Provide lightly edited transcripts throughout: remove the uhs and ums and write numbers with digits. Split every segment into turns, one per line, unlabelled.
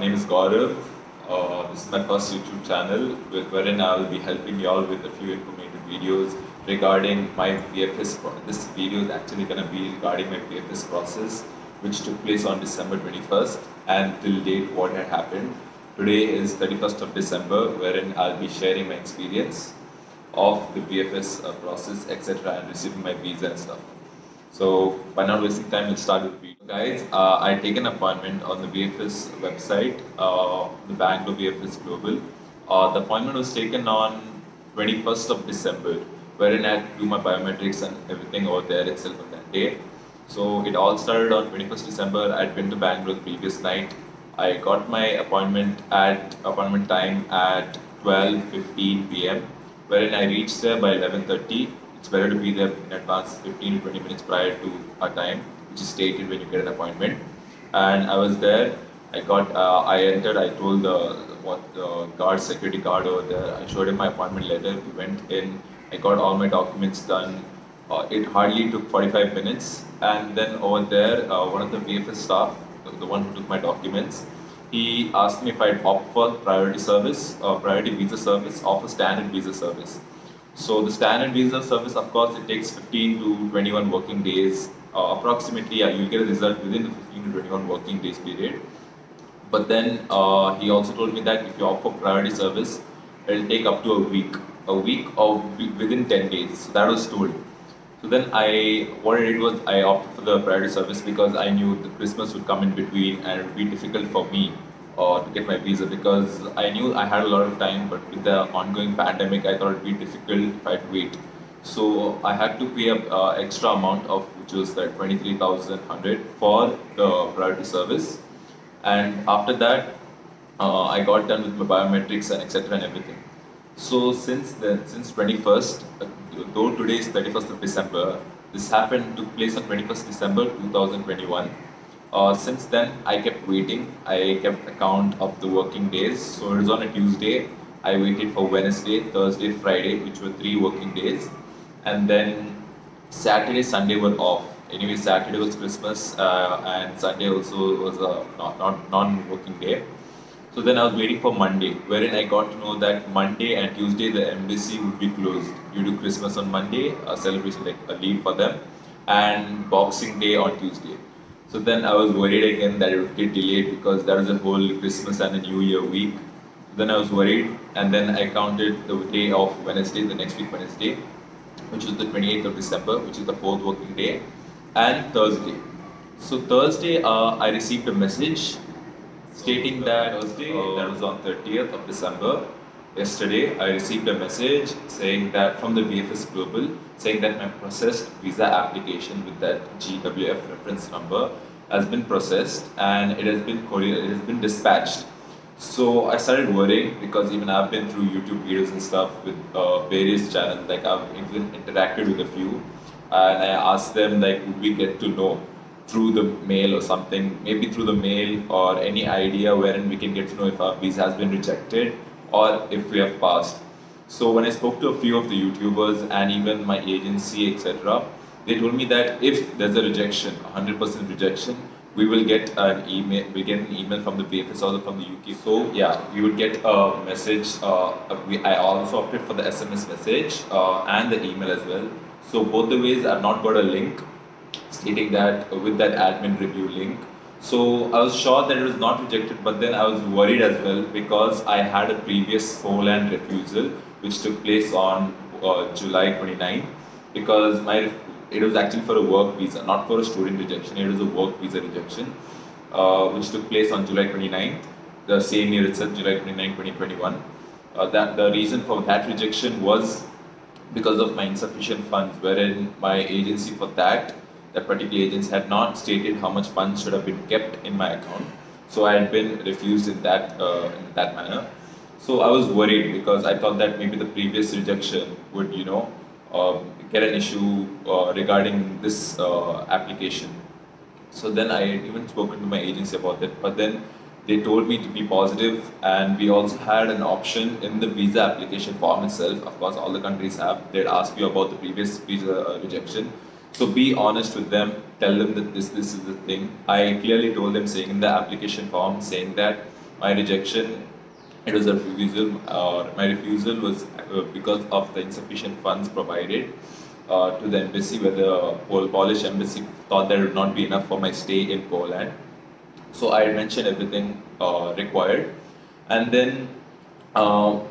name is Gaurav. This is my first YouTube channel wherein I will be helping you all with a few informative videos regarding my VFS. This video is actually going to be regarding my VFS process, which took place on December 21st, and till date what had happened. Today is 31st of December, wherein I'll be sharing my experience of the VFS process, etc., and receiving my visa and stuff. So, by not wasting time, let's start with the video. Guys, I take an appointment on the VFS website, the Bangalore VFS Global. The appointment was taken on 21st of December, wherein I had to do my biometrics and everything over there itself on that day. So, it all started on 21st December. I'd been to Bangalore the previous night. I got my appointment time at 12:15 p.m., wherein I reached there by 11:30. It's better to be there in advance, 15 to 20 minutes prior to our time, which is stated when you get an appointment. And I was there. I entered. I told the security guard over there. I showed him my appointment letter. We went in. I got all my documents done. It hardly took 45 minutes. And then over there, one of the VFS staff, the one who took my documents, he asked me if I'd opt for priority visa service, or for standard visa service. So the standard visa service, of course, it takes 15 to 21 working days. Approximately, you'll get a result within the 15 to 21 working days period. But then he also told me that if you opt for priority service, it'll take up to a week or within 10 days. So that was told. So then what I did was I opted for the priority service because I knew the Christmas would come in between and it would be difficult for me to get my visa, because I knew I had a lot of time, but with the ongoing pandemic, I thought it'd be difficult if I'd wait. So I had to pay a extra amount of, which was that 23,100 for the priority service, and after that, I got done with my biometrics and etc. and everything. So since then, since 21st, though today is 31st of December, this took place on 21st December 2021. Since then, I kept waiting. I kept account of the working days. So it was on a Tuesday. I waited for Wednesday, Thursday, Friday, which were 3 working days. And then Saturday, Sunday were off. Anyway, Saturday was Christmas, and Sunday also was a non-working day. So then I was waiting for Monday, wherein I got to know that Monday and Tuesday the embassy would be closed due to Christmas on Monday, a celebration, like a leave for them, and Boxing Day on Tuesday. So then I was worried again that it would get delayed because that was a whole Christmas and a New Year week. Then I was worried, and then I counted the day of Wednesday, the next week Wednesday, which was the 28th of December, which is the 4th working day, and Thursday. So Thursday, I received a message stating that Thursday, that was on 30th of December. Yesterday, I received a message saying that from the VFS Global, saying that my processed visa application with that GWF reference number has been processed and it has been dispatched. So I started worrying, because even I've been through YouTube videos and stuff with various channels. Like I've even interacted with a few, and I asked them, like, would we get to know through the mail or something, maybe through the mail, or any idea wherein we can get to know if our visa has been rejected or if we have passed. So when I spoke to a few of the YouTubers and even my agency, etc., they told me that if there's a rejection, 100% rejection, we will get an email. We get an email from the VFS or from the UK. So yeah, we would get a message. I also opted for the SMS message and the email as well. So both the ways, I've not got a link stating that with that admin review link. So I was sure that it was not rejected, but then I was worried as well, because I had a previous Poland refusal which took place on July 29th, because it was actually for a work visa, not for a student rejection. It was a work visa rejection, which took place on July 29th, the same year itself, July 29, 2021. That the reason for that rejection was because of my insufficient funds, wherein my agency for that particular agency had not stated how much funds should have been kept in my account. So I had been refused in that manner. So I was worried, because I thought that maybe the previous rejection would, get an issue regarding this application. So then I had even spoken to my agency about it, but then they told me to be positive, and we also had an option in the visa application form itself. Of course, all the countries have. They'd ask you about the previous visa rejection. So be honest with them, tell them that this is the thing. I clearly told them, saying in the application form, saying that my rejection, it was a refusal, or my refusal was because of the insufficient funds provided to the embassy, where the Polish embassy thought that it would not be enough for my stay in Poland. So I mentioned everything required, and then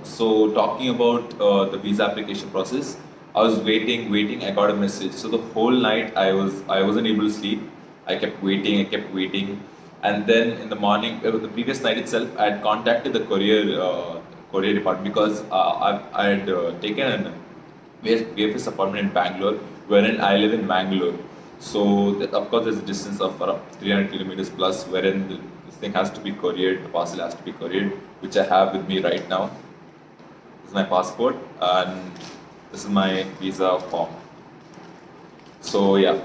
so talking about the visa application process, I was waiting. I got a message. So the whole night I wasn't able to sleep. I kept waiting, and then in the morning, the previous night itself, I had contacted the courier department because I had taken an VFS apartment in Bangalore, wherein I live in Bangalore. So of course, there's a distance of around 300 kilometers plus, wherein this thing has to be couriered. The parcel has to be couriered, which I have with me right now. This is my passport, and this is my visa form. So yeah,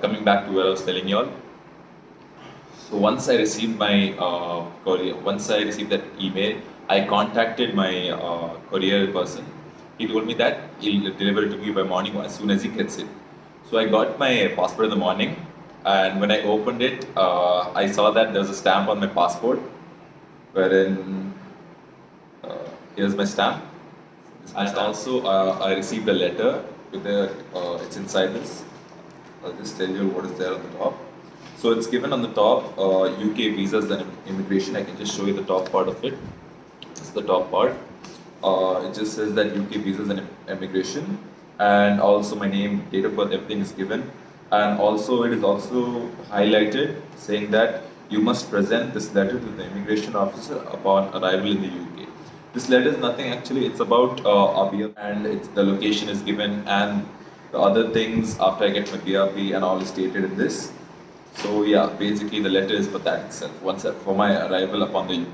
coming back to what I was telling you all. So once I received my once I received that email, I contacted my courier person. He told me that he'll deliver it to me by morning as soon as he gets it. So I got my passport in the morning, and when I opened it, I saw that there was a stamp on my passport, wherein here's my stamp. And also, I received a letter with the, it's inside this. I'll just tell you what is there on the top. So it's given on the top, UK visas and immigration. I can just show you the top part of it. This is the top part. It just says that UK visas and immigration, and also my name, date of birth, everything is given. And also it is also highlighted saying that you must present this letter to the immigration officer upon arrival in the UK. This letter is nothing actually, it's about Abhiya, and the location is given, and the other things after I get my BRP and all is stated in this. So yeah, basically the letter is for that itself, for my arrival upon the UK.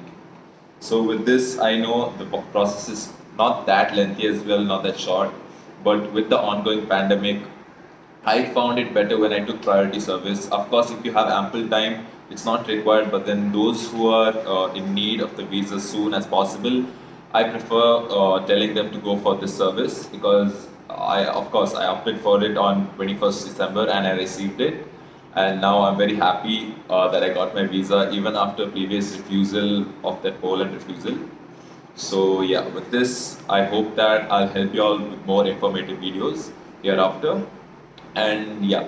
So with this, I know the process is not that lengthy as well, not that short, but with the ongoing pandemic, I found it better when I took priority service. Of course, if you have ample time, it's not required, but then those who are in need of the visa soon as possible, I prefer telling them to go for this service, because of course, I opted for it on 21st December and I received it. And now I'm very happy that I got my visa even after previous refusal of that Poland refusal. So yeah, with this, I hope that I'll help you all with more informative videos hereafter. And yeah,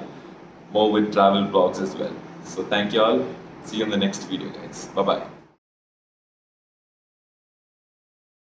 more with travel vlogs as well. So thank you all. See you in the next video, guys. Bye bye.